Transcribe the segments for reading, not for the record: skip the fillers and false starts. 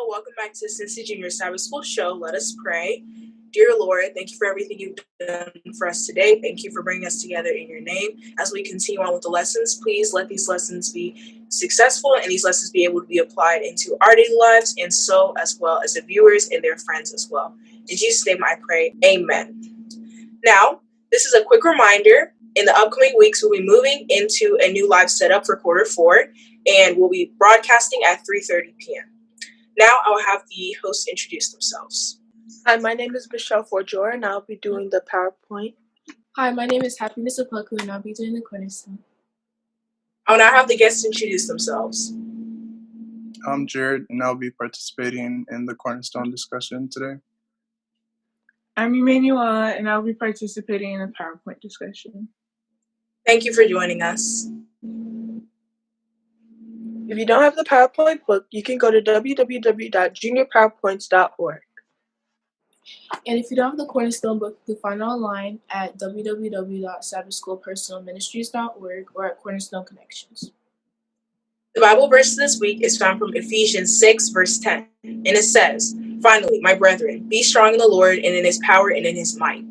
welcome back to the Cincy Junior Sabbath School Show. Let us pray. Dear Lord, thank you for everything you've done for us today. Thank you for bringing us together in your name. As we continue on with the lessons, please let these lessons be successful and these lessons be able to be applied into our daily lives and so as well as the viewers and their friends as well. In Jesus' name I pray, amen. Now, this is a quick reminder. In the upcoming weeks, we'll be moving into a new live setup for quarter 4, and we'll be broadcasting at 3:30 p.m. Now I'll have the hosts introduce themselves. Hi, my name is Michelle Forjor, and I'll be doing the PowerPoint. Hi, my name is Happiness Apaku, and I'll be doing the Cornerstone. I'll now have the guests introduce themselves. I'm Jared, and I'll be participating in the Cornerstone discussion today. I'm Emanuela, and I'll be participating in the PowerPoint discussion. Thank you for joining us. If you don't have the PowerPoint book, you can go to www.juniorpowerpoints.org. And if you don't have the Cornerstone book, you can find it online at www.sabbathschoolpersonalministries.org or at Cornerstone Connections. The Bible verse this week is found from Ephesians 6, verse 10, and it says, "Finally, my brethren, be strong in the Lord and in his power and in his might."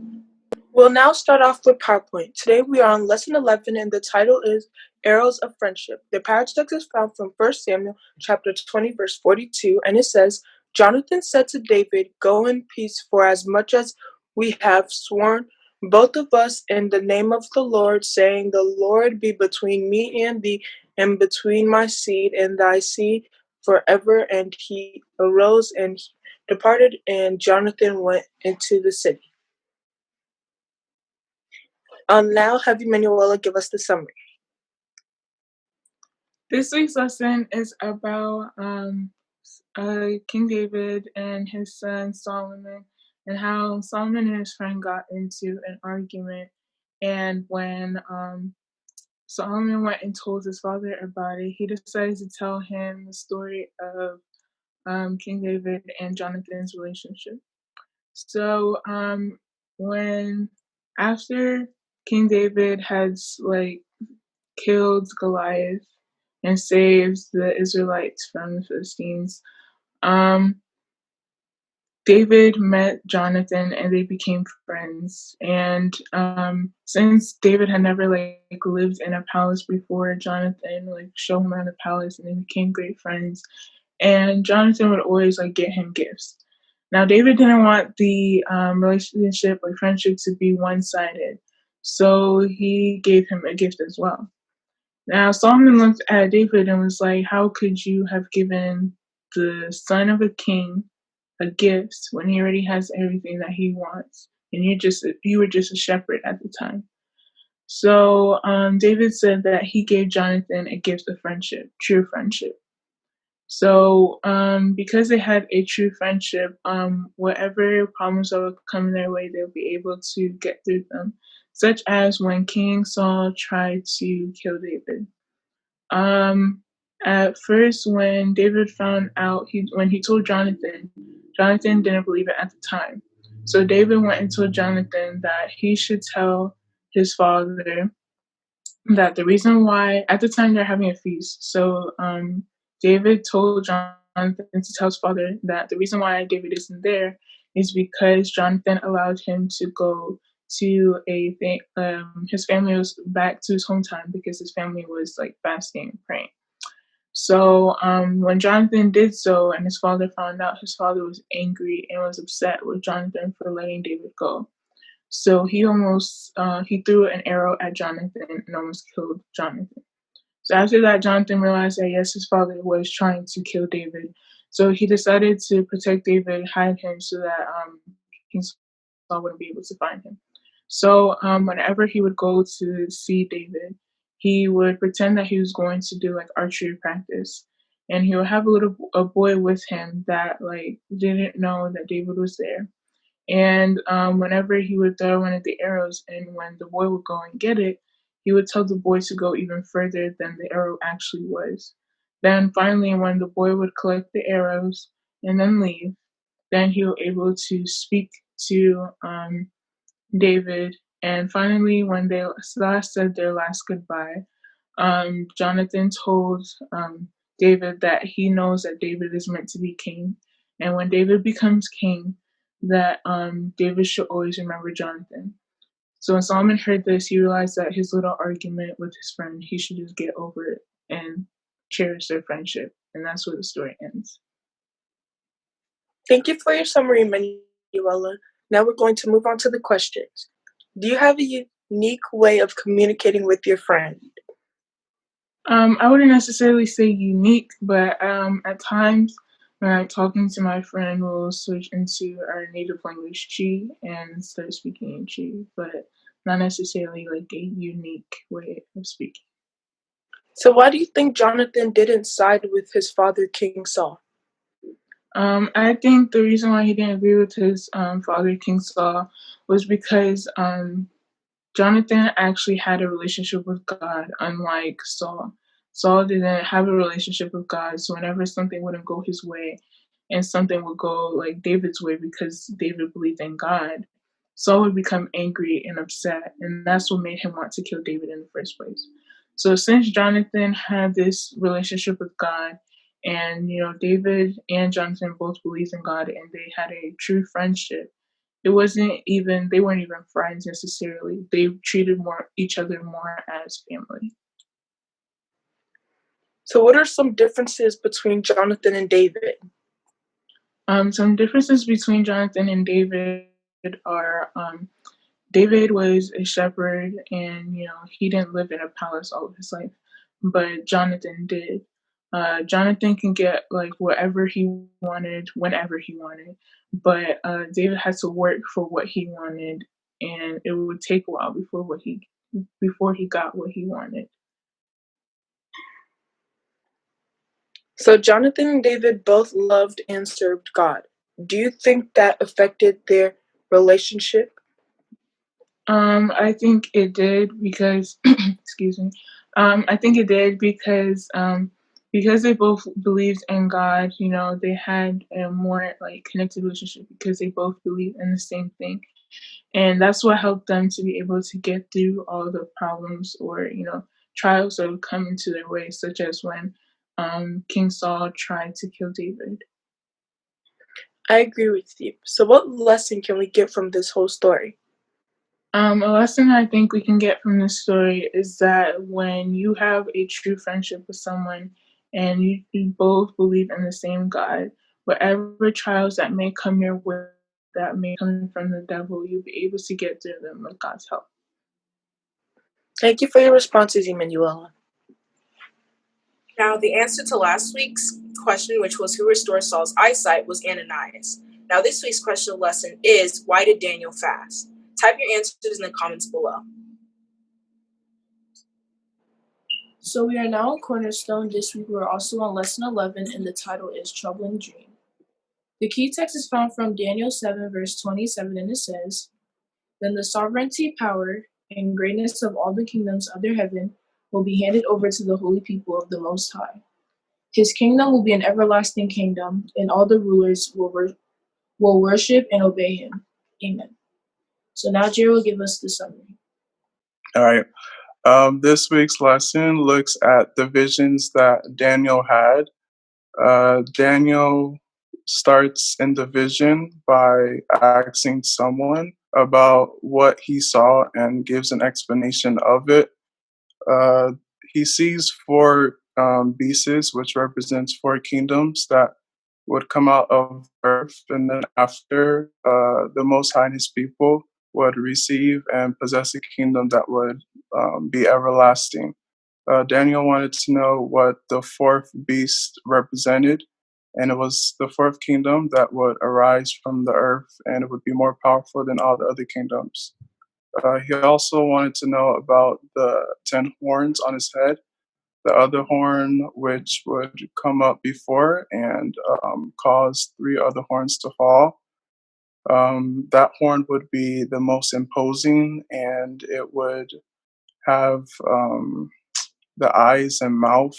We'll now start off with PowerPoint. Today we are on Lesson 11, and the title is Arrows of Friendship. The paratext is found from 1 Samuel chapter 20, verse 42, and it says, Jonathan said to David, "Go in peace, for as much as we have sworn, both of us, in the name of the Lord, saying, the Lord be between me and thee, and between my seed and thy seed forever." And he arose and departed, and Jonathan went into the city. I'll now have Emanuela give us the summary. This week's lesson is about King David and his son Solomon, and how Solomon and his friend got into an argument. And when Solomon went and told his father about it, he decided to tell him the story of King David and Jonathan's relationship. So when after King David has killed Goliath and saved the Israelites from the Philistines, David met Jonathan and they became friends. And since David had never lived in a palace before, Jonathan showed him around the palace and they became great friends. And Jonathan would always get him gifts. Now David didn't want the relationship or friendship to be one-sided, so he gave him a gift as well. Now Solomon looked at David and was like, "How could you have given the son of a king a gift when he already has everything that he wants, and you were just a shepherd at the time?" So David said that he gave Jonathan a gift of friendship, true friendship. So because they had a true friendship, whatever problems that would come their way, they'll be able to get through them, such as when King Saul tried to kill David. At first, when David found out, when he told Jonathan didn't believe it at the time. So David went and told Jonathan that he should tell his father that the reason why, at the time they're having a feast, so David told Jonathan to tell his father that the reason why David isn't there is because Jonathan allowed him to go to his family was back to his hometown because his family was fasting and praying. So when Jonathan did so and his father found out, his father was angry and was upset with Jonathan for letting David go. So he threw an arrow at Jonathan and almost killed Jonathan. So after that, Jonathan realized that yes, his father was trying to kill David. So he decided to protect David, hide him so that King Saul wouldn't be able to find him. So whenever he would go to see David, he would pretend that he was going to do archery practice, and he would have a boy with him that didn't know that David was there. And whenever he would throw one of the arrows, and when the boy would go and get it, he would tell the boy to go even further than the arrow actually was. Then finally, when the boy would collect the arrows and then leave, then he was able to speak to David. And finally, when they last said their last goodbye, Jonathan told David that he knows that David is meant to be king. And when David becomes king, that David should always remember Jonathan. So when Solomon heard this, he realized that his little argument with his friend, he should just get over it and cherish their friendship. And that's where the story ends. Thank you for your summary, Manuela. Now we're going to move on to the questions. Do you have a unique way of communicating with your friend? I wouldn't necessarily say unique, but at times when I'm talking to my friend, we'll switch into our native language, Chi, and start speaking in Chi, but not necessarily like a unique way of speaking. So why do you think Jonathan didn't side with his father, King Saul? I think the reason why he didn't agree with his father, King Saul, was because Jonathan actually had a relationship with God, unlike Saul. Saul didn't have a relationship with God, so whenever something wouldn't go his way and something would go like David's way because David believed in God, Saul would become angry and upset, and that's what made him want to kill David in the first place. So since Jonathan had this relationship with God, and David and Jonathan both believed in God, and they had a true friendship, they weren't even friends necessarily. They treated each other more as family. So what are some differences between Jonathan and David? Some differences between Jonathan and David are David was a shepherd, and he didn't live in a palace all of his life, but Jonathan did. Jonathan can get like whatever he wanted whenever he wanted, but David had to work for what he wanted, and it would take a while before he got what he wanted. So Jonathan and David both loved and served God. Do you think that affected their relationship? I think it did because, excuse me. I think it did because they both believed in God. They had a more like connected relationship because they both believe in the same thing, and that's what helped them to be able to get through all the problems or trials that would come into their way, such as when King Saul tried to kill David. I agree with you. So what lesson can we get from this whole story? A lesson I think we can get from this story is that when you have a true friendship with someone and you both believe in the same God, whatever trials that may come your way, that may come from the devil, you'll be able to get through them with God's help. Thank you for your responses, Emanuela. Now, the answer to last week's question, which was who restored Saul's eyesight, was Ananias. Now, this week's question lesson is, why did Daniel fast? Type your answers in the comments below. So we are now on Cornerstone. This week we're also on lesson 11, and the title is Troubling Dream. The key text is found from Daniel 7, verse 27, and it says, Then the sovereignty, power, and greatness of all the kingdoms under heaven will be handed over to the holy people of the Most High. His kingdom will be an everlasting kingdom, and all the rulers will worship and obey him. Amen. So now Jerry will give us the summary. All right. This week's lesson looks at the visions that Daniel had. Daniel starts in the vision by asking someone about what he saw and gives an explanation of it. He sees four beasts, which represents four kingdoms that would come out of earth, and then after the Most High and His people would receive and possess a kingdom that would be everlasting. Daniel wanted to know what the fourth beast represented, and it was the fourth kingdom that would arise from the earth, and it would be more powerful than all the other kingdoms. He also wanted to know about the 10 horns on his head, the other horn which would come up before and cause three other horns to fall. That horn would be the most imposing, and it would have the eyes and mouth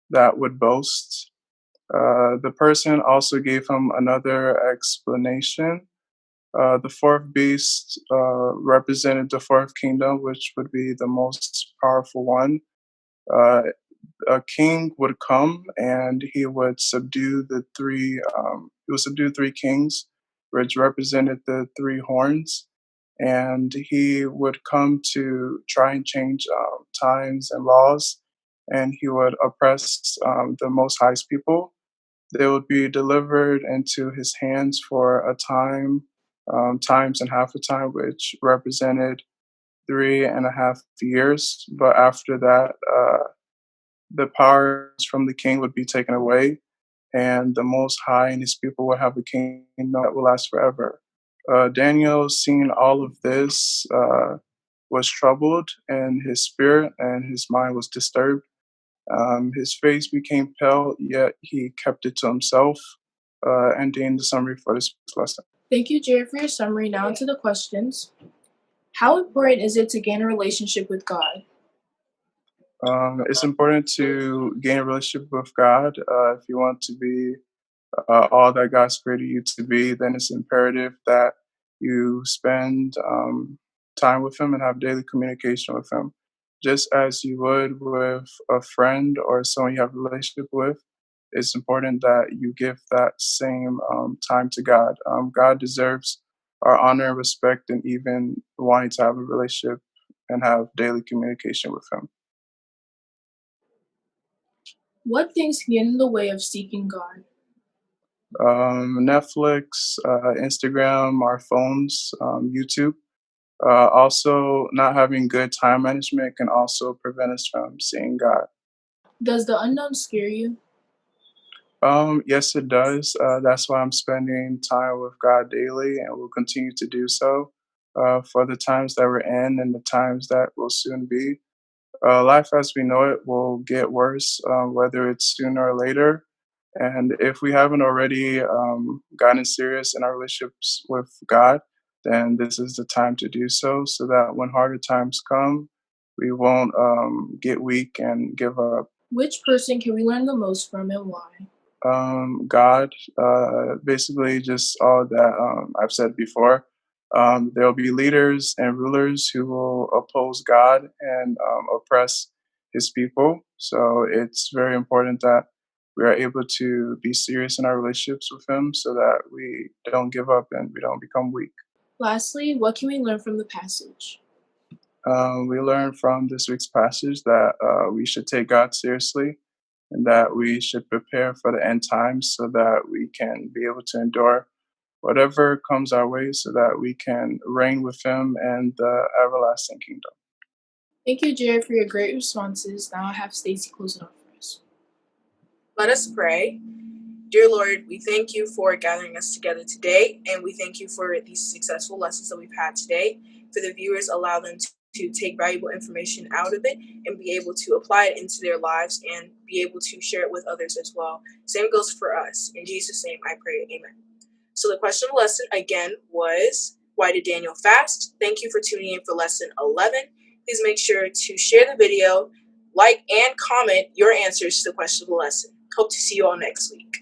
that would boast. The person also gave him another explanation. The fourth beast represented the fourth kingdom, which would be the most powerful one. Uh, a king would come and he would subdue three kings, which represented the three horns, and he would come to try and change times and laws, and he would oppress the Most High's people. They would be delivered into his hands for a time, times and half a time, which represented 3.5 years. But after that, the powers from the king would be taken away, and the Most High and his people would have a kingdom that will last forever. Daniel, seeing all of this, was troubled in his spirit, and his mind was disturbed. His face became pale, yet he kept it to himself. Ending the summary for this lesson. Thank you, Jared, for your summary. Now into the questions. How important is it to gain a relationship with God? It's important to gain a relationship with God. If you want to be all that God's created you to be, then it's imperative that you spend time with Him and have daily communication with Him. Just as you would with a friend or someone you have a relationship with, it's important that you give that same time to God. God deserves our honor and respect, and even wanting to have a relationship and have daily communication with Him. What things can get in the way of seeking God? Netflix, Instagram, our phones, YouTube. Also, not having good time management can also prevent us from seeing God. Does the unknown scare you? Yes, it does. That's why I'm spending time with God daily and will continue to do so for the times that we're in and the times that will soon be. Life as we know it will get worse, whether it's sooner or later. And if we haven't already gotten serious in our relationships with God, then this is the time to do so, so that when harder times come, we won't get weak and give up. Which person can we learn the most from and why? God, basically just all that I've said before. There will be leaders and rulers who will oppose God and oppress his people. So it's very important that we are able to be serious in our relationships with him so that we don't give up and we don't become weak. Lastly, what can we learn from the passage? We learn from this week's passage that we should take God seriously and that we should prepare for the end times so that we can be able to endure whatever comes our way so that we can reign with him and the everlasting kingdom. Thank you, Jared, for your great responses. Now I have Stacy close it off for us. Let us pray. Dear Lord, we thank you for gathering us together today, and we thank you for these successful lessons that we've had today. For the viewers, allow them to take valuable information out of it and be able to apply it into their lives and be able to share it with others as well. Same goes for us. In Jesus' name, I pray, amen. So the question of the lesson, again, was, why did Daniel fast? Thank you for tuning in for lesson 11. Please make sure to share the video, like, and comment your answers to the question of the lesson. Hope to see you all next week.